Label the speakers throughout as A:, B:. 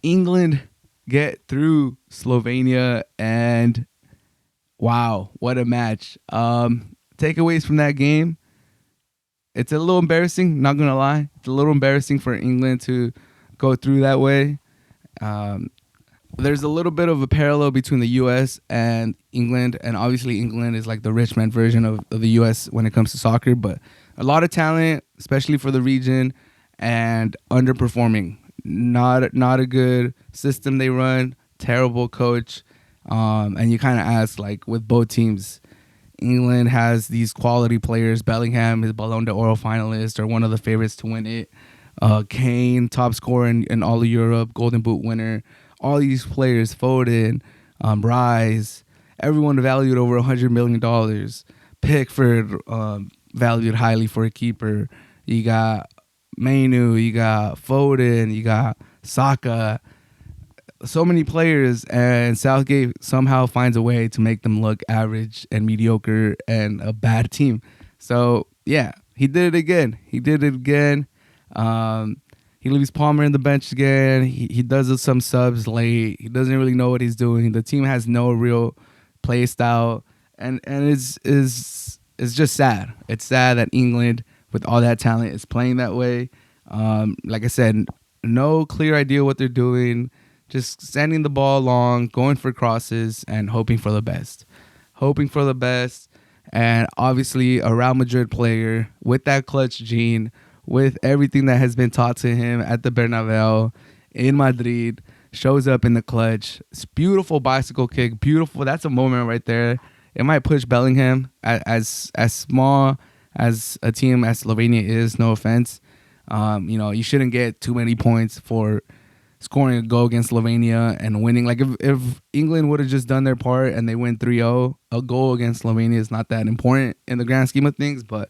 A: England get through Slovenia, and wow, what a match. Takeaways from that game. It's a little embarrassing, not gonna lie. It's a little embarrassing for England to go through that way. Um, there's a little bit of a parallel between the U.S. and England, and obviously England is like the rich man version of the U.S. when it comes to soccer. But a lot of talent, especially for the region, and underperforming. Not a good system they run. Terrible coach, and you kind of ask like with both teams. England has these quality players. Bellingham is Ballon d'Or finalist or one of the favorites to win it. Kane, top scorer in all of Europe, Golden Boot winner. All these players, Foden, Rise, everyone valued over $100 million. Pickford, valued highly for a keeper. You got Mainu, you got Foden, you got Saka, so many players, and Southgate somehow finds a way to make them look average and mediocre and a bad team. So yeah, he did it again. He did it again. He leaves Palmer in the bench again. He does some subs late. He doesn't really know what he's doing. The team has no real play style, and it's just sad. It's sad that England, with all that talent, is playing that way. Like I said, no clear idea what they're doing. Just sending the ball along, going for crosses, and hoping for the best. Hoping for the best. And obviously, a Real Madrid player with that clutch gene, with everything that has been taught to him at the Bernabeu, in Madrid, shows up in the clutch. It's beautiful bicycle kick. Beautiful. That's a moment right there. It might push Bellingham, as small as a team as Slovenia is, no offense. You shouldn't get too many points for scoring a goal against Slovenia and winning. Like if England would have just done their part and they win 3-0, a goal against Slovenia is not that important in the grand scheme of things. But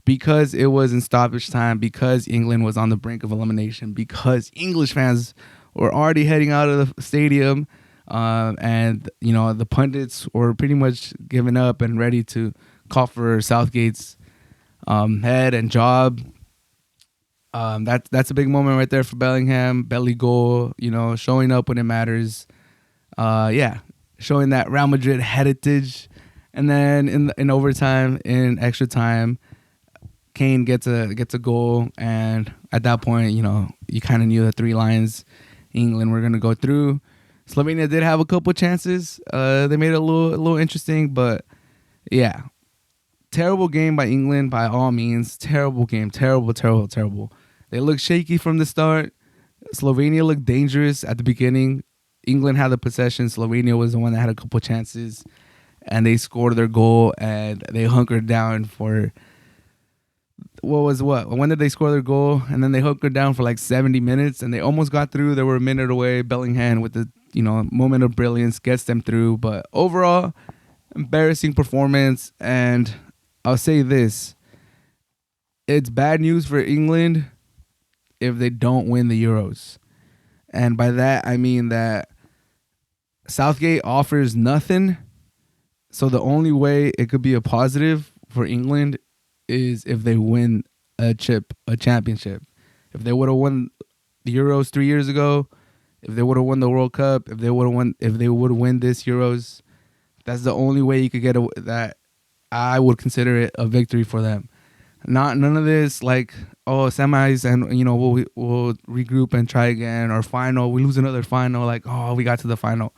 A: because it was in stoppage time, because England was on the brink of elimination, because English fans were already heading out of the stadium, and the pundits were pretty much giving up and ready to call for Southgate's head and job. That's a big moment right there for Bellingham. Belly goal, showing up when it matters. Showing that Real Madrid heritage. And then in overtime, in extra time, Kane gets a goal, and at that point, you kind of knew the three lions England were gonna go through. Slovenia did have a couple chances. They made it a little interesting, but yeah, terrible game by England by all means. Terrible game, terrible, terrible, terrible. They looked shaky from the start. Slovenia looked dangerous at the beginning. England had the possession. Slovenia was the one that had a couple chances, and they scored their goal, and they hunkered down for when did they score their goal? And then they hunkered down for like 70 minutes, and they almost got through. They were a minute away. Bellingham with the moment of brilliance gets them through. But overall, embarrassing performance. And I'll say this: it's bad news for England if they don't win the Euros. And by that, I mean that Southgate offers nothing. So the only way it could be a positive for England is if they win a championship. If they would have won the Euros 3 years ago, if they would have won the World Cup, if they would win this Euros, that's the only way you could get that. I would consider it a victory for them. None of this like, semis and we'll regroup and try again, or final we lose another final, like, we got to the final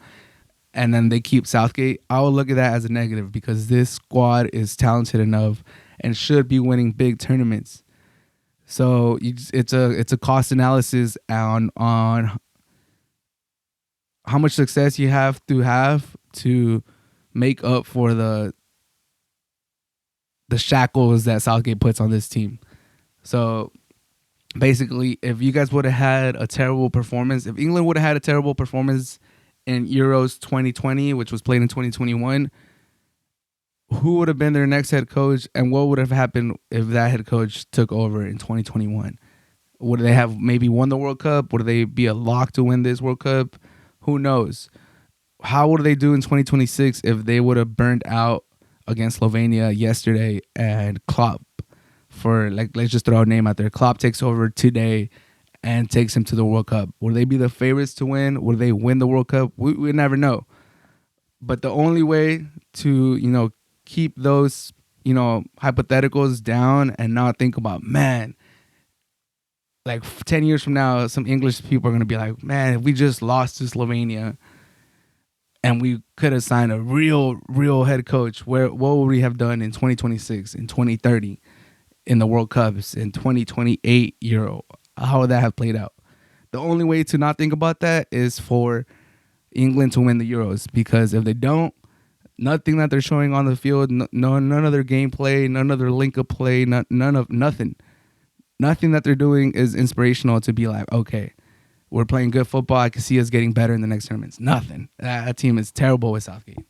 A: and then they keep Southgate. I would look at that as a negative, because this squad is talented enough and should be winning big tournaments. So it's a cost analysis on how much success you have to make up for the shackles that Southgate puts on this team. So basically, if you guys would have had a terrible performance, if England would have had a terrible performance in Euros 2020, which was played in 2021, who would have been their next head coach, and what would have happened if that head coach took over in 2021? Would they have maybe won the World Cup? Would they be a lock to win this World Cup? Who knows? How would they do in 2026 if they would have burned out against Slovenia yesterday, and Klopp, let's just throw a name out there, Klopp takes over today and takes him to the World Cup. Will they be the favorites to win? Will they win the World Cup? We never know. But the only way to, keep those, hypotheticals down and not think about, man, like 10 years from now, some English people are going to be like, man, if we just lost to Slovenia and we could have signed a real head coach, what would we have done in 2026, in 2030, in the World Cups, in 2028 Euro? How would that have played out? The only way to not think about that is for England to win the Euros, because if they don't, nothing that they're showing on the field, none of their gameplay, none of their link-up play, nothing that they're doing is inspirational to be like, okay, we're playing good football. I can see us getting better in the next tournaments. Nothing. That team is terrible with Southgate.